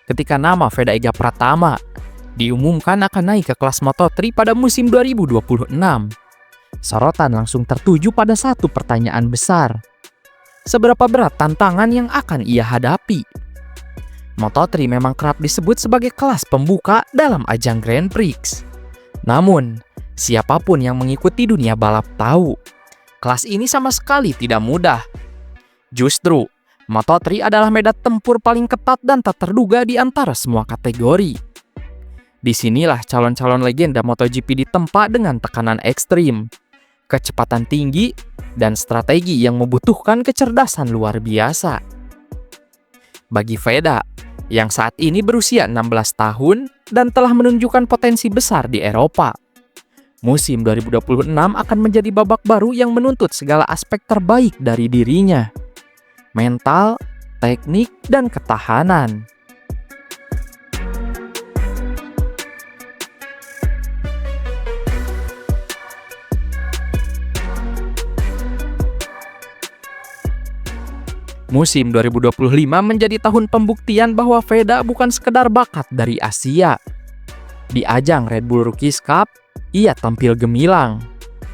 ketika nama Veda Ega Pratama diumumkan akan naik ke kelas Moto3 pada musim 2026. Sorotan langsung tertuju pada satu pertanyaan besar. Seberapa berat tantangan yang akan ia hadapi? Moto3 memang kerap disebut sebagai kelas pembuka dalam ajang Grand Prix. Namun, siapapun yang mengikuti dunia balap tahu, kelas ini sama sekali tidak mudah. Justru, Moto3 adalah medan tempur paling ketat dan tak terduga di antara semua kategori. Disinilah calon-calon legenda MotoGP ditempa dengan tekanan ekstrim, kecepatan tinggi, dan strategi yang membutuhkan kecerdasan luar biasa. Bagi Veda, yang saat ini berusia 16 tahun dan telah menunjukkan potensi besar di Eropa, musim 2026 akan menjadi babak baru yang menuntut segala aspek terbaik dari dirinya. Mental, teknik, dan ketahanan. Musim 2025 menjadi tahun pembuktian bahwa Veda bukan sekedar bakat dari Asia. Di ajang Red Bull Rookies Cup, ia tampil gemilang.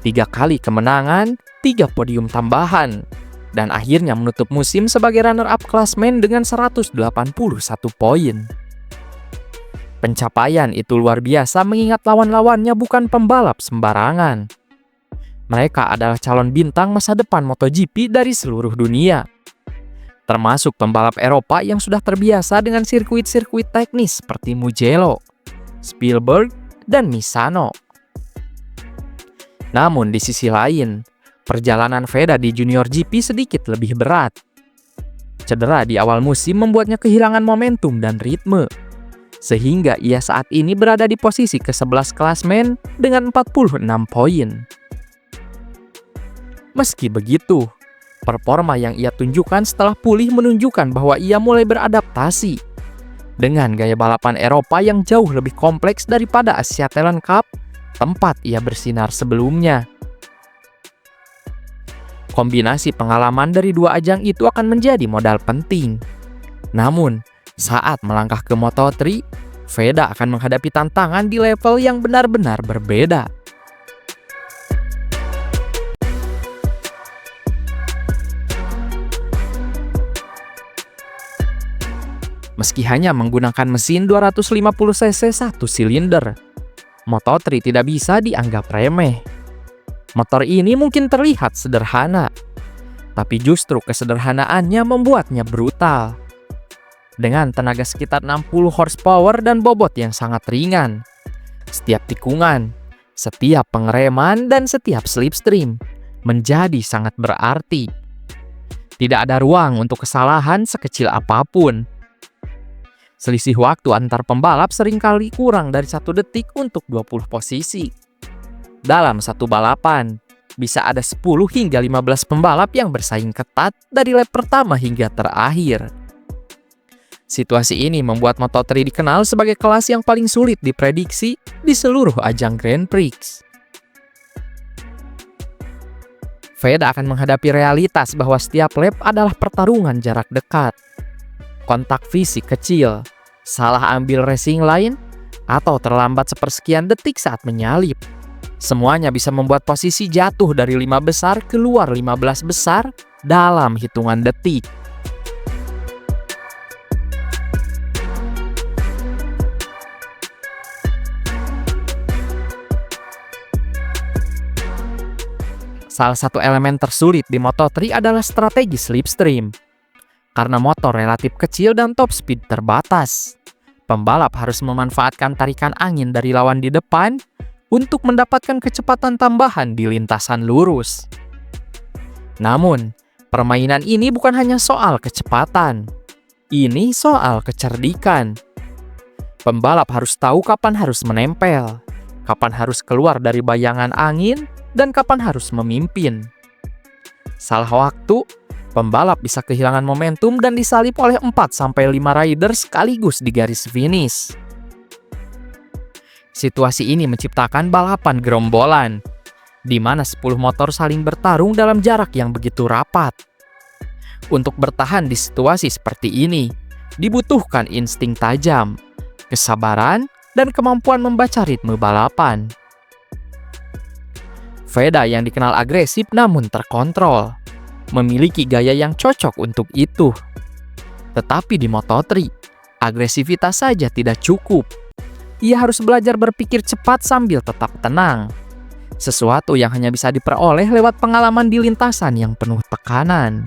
3 kali kemenangan, 3 podium tambahan, dan akhirnya menutup musim sebagai runner-up klasmen dengan 181 poin. Pencapaian itu luar biasa mengingat lawan-lawannya bukan pembalap sembarangan. Mereka adalah calon bintang masa depan MotoGP dari seluruh dunia, termasuk pembalap Eropa yang sudah terbiasa dengan sirkuit-sirkuit teknis seperti Mugello, Spielberg, dan Misano. Namun di sisi lain, perjalanan Veda di Junior GP sedikit lebih berat. Cedera di awal musim membuatnya kehilangan momentum dan ritme, sehingga ia saat ini berada di posisi ke-11 klasmen dengan 46 poin. Meski begitu, performa yang ia tunjukkan setelah pulih menunjukkan bahwa ia mulai beradaptasi dengan gaya balapan Eropa yang jauh lebih kompleks daripada Asia Talent Cup, tempat ia bersinar sebelumnya. Kombinasi pengalaman dari 2 ajang itu akan menjadi modal penting. Namun, saat melangkah ke Moto3, Veda akan menghadapi tantangan di level yang benar-benar berbeda. Meski hanya menggunakan mesin 250cc 1 silinder, Moto3 tidak bisa dianggap remeh. Motor ini mungkin terlihat sederhana, tapi justru kesederhanaannya membuatnya brutal. Dengan tenaga sekitar 60 horsepower dan bobot yang sangat ringan, setiap tikungan, setiap pengereman, dan setiap slipstream menjadi sangat berarti. Tidak ada ruang untuk kesalahan sekecil apapun. Selisih waktu antar pembalap seringkali kurang dari 1 detik untuk 20 posisi. Dalam satu balapan, bisa ada 10 hingga 15 pembalap yang bersaing ketat dari lap pertama hingga terakhir. Situasi ini membuat Moto3 dikenal sebagai kelas yang paling sulit diprediksi di seluruh ajang Grand Prix. Veda akan menghadapi realitas bahwa setiap lap adalah pertarungan jarak dekat. Kontak fisik kecil, salah ambil racing line, atau terlambat sepersekian detik saat menyalip. Semuanya bisa membuat posisi jatuh dari 5 besar keluar 15 besar dalam hitungan detik. Salah satu elemen tersulit di Moto3 adalah strategi slipstream. Karena motor relatif kecil dan top speed terbatas, pembalap harus memanfaatkan tarikan angin dari lawan di depan untuk mendapatkan kecepatan tambahan di lintasan lurus. Namun, permainan ini bukan hanya soal kecepatan. Ini soal kecerdikan. Pembalap harus tahu kapan harus menempel, kapan harus keluar dari bayangan angin, dan kapan harus memimpin. Salah waktu, pembalap bisa kehilangan momentum dan disalip oleh 4-5 rider sekaligus di garis finish. Situasi ini menciptakan balapan gerombolan, di mana 10 motor saling bertarung dalam jarak yang begitu rapat. Untuk bertahan di situasi seperti ini, Dibutuhkan insting tajam, kesabaran, dan kemampuan membaca ritme balapan. Veda yang dikenal agresif namun terkontrol, memiliki gaya yang cocok untuk itu. Tetapi di Moto3, agresivitas saja tidak cukup. Ia harus belajar berpikir cepat sambil tetap tenang. Sesuatu yang hanya bisa diperoleh lewat pengalaman di lintasan yang penuh tekanan.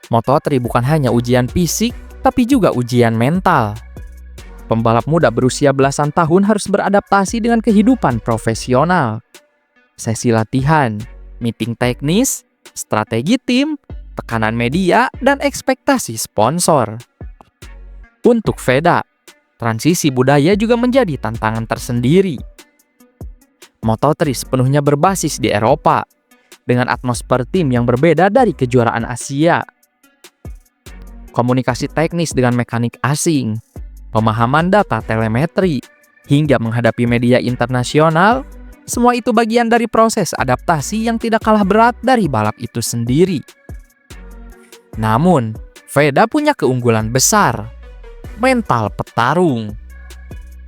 Moto3 bukan hanya ujian fisik, tapi juga ujian mental. Pembalap muda berusia belasan tahun harus beradaptasi dengan kehidupan profesional. Sesi latihan, meeting teknis, strategi tim, tekanan media, dan ekspektasi sponsor. Untuk Veda, transisi budaya juga menjadi tantangan tersendiri. Moto3 sepenuhnya berbasis di Eropa, dengan atmosfer tim yang berbeda dari kejuaraan Asia. Komunikasi teknis dengan mekanik asing, pemahaman data telemetri, hingga menghadapi media internasional, semua itu bagian dari proses adaptasi yang tidak kalah berat dari balap itu sendiri. Namun, Veda punya keunggulan besar, mental petarung.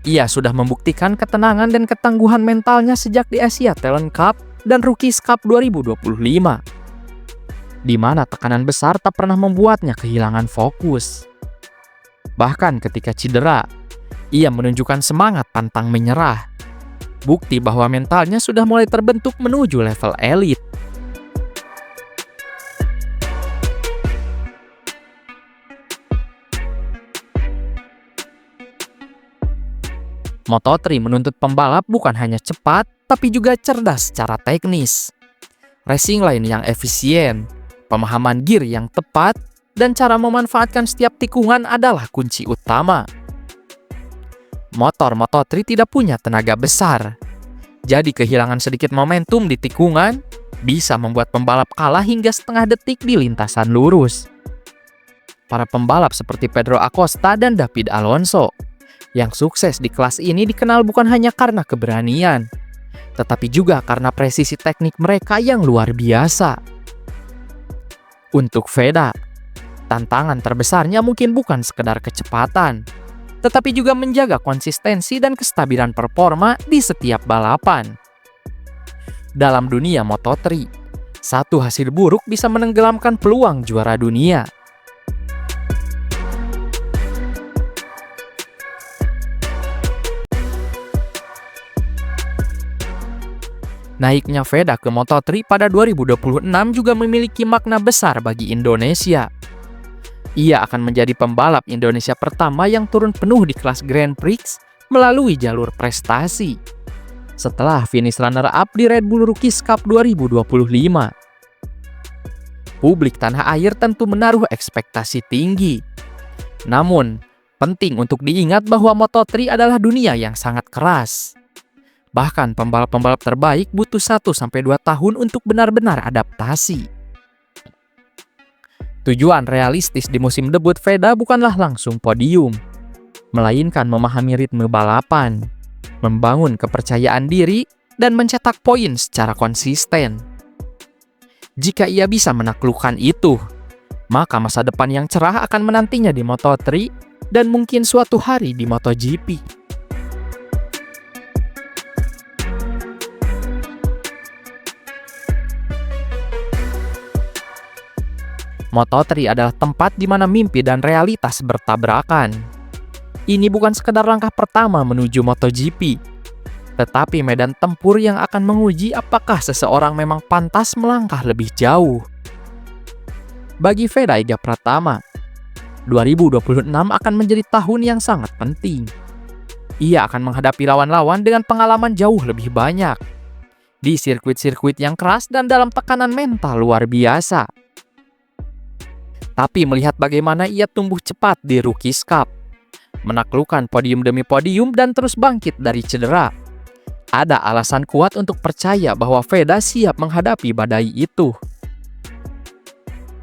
Ia sudah membuktikan ketenangan dan ketangguhan mentalnya sejak di Asia Talent Cup dan Rookies Cup 2025. Di mana tekanan besar tak pernah membuatnya kehilangan fokus. Bahkan ketika cedera, ia menunjukkan semangat pantang menyerah. Bukti bahwa mentalnya sudah mulai terbentuk menuju level elit. Moto3 menuntut pembalap bukan hanya cepat, tapi juga cerdas secara teknis. Racing line yang efisien, pemahaman gear yang tepat, dan cara memanfaatkan setiap tikungan adalah kunci utama. Motor Moto3 tidak punya tenaga besar, jadi kehilangan sedikit momentum di tikungan bisa membuat pembalap kalah hingga setengah detik di lintasan lurus. Para pembalap seperti Pedro Acosta dan David Alonso yang sukses di kelas ini dikenal bukan hanya karena keberanian, tetapi juga karena presisi teknik mereka yang luar biasa. Untuk Veda, tantangan terbesarnya mungkin bukan sekedar kecepatan, tetapi juga menjaga konsistensi dan kestabilan performa di setiap balapan. Dalam dunia Moto3, satu hasil buruk bisa menenggelamkan peluang juara dunia. Naiknya Veda ke Moto3 pada 2026 juga memiliki makna besar bagi Indonesia. Ia akan menjadi pembalap Indonesia pertama yang turun penuh di kelas Grand Prix melalui jalur prestasi. Setelah finish runner-up di Red Bull Rookies Cup 2025. Publik tanah air tentu menaruh ekspektasi tinggi. Namun, penting untuk diingat bahwa Moto3 adalah dunia yang sangat keras. Bahkan pembalap-pembalap terbaik butuh 1-2 tahun untuk benar-benar adaptasi. Tujuan realistis di musim debut Veda bukanlah langsung podium, melainkan memahami ritme balapan, membangun kepercayaan diri, dan mencetak poin secara konsisten. Jika ia bisa menaklukkan itu, maka masa depan yang cerah akan menantinya di Moto3 dan mungkin suatu hari di MotoGP. Moto3 adalah tempat di mana mimpi dan realitas bertabrakan. Ini bukan sekedar langkah pertama menuju MotoGP, tetapi medan tempur yang akan menguji apakah seseorang memang pantas melangkah lebih jauh. Bagi Veda Iga Pratama, 2026 akan menjadi tahun yang sangat penting. Ia akan menghadapi lawan-lawan dengan pengalaman jauh lebih banyak, di sirkuit-sirkuit yang keras dan dalam tekanan mental luar biasa. Tapi melihat bagaimana ia tumbuh cepat di Rookies Cup, menaklukkan podium demi podium dan terus bangkit dari cedera, ada alasan kuat untuk percaya bahwa Veda siap menghadapi badai itu.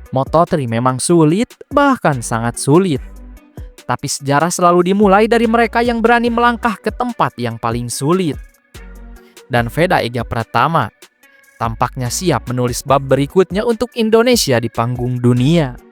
Moto3 memang sulit, bahkan sangat sulit. Tapi sejarah selalu dimulai dari mereka yang berani melangkah ke tempat yang paling sulit. Dan Veda Ega Pratama tampaknya siap menulis bab berikutnya untuk Indonesia di panggung dunia.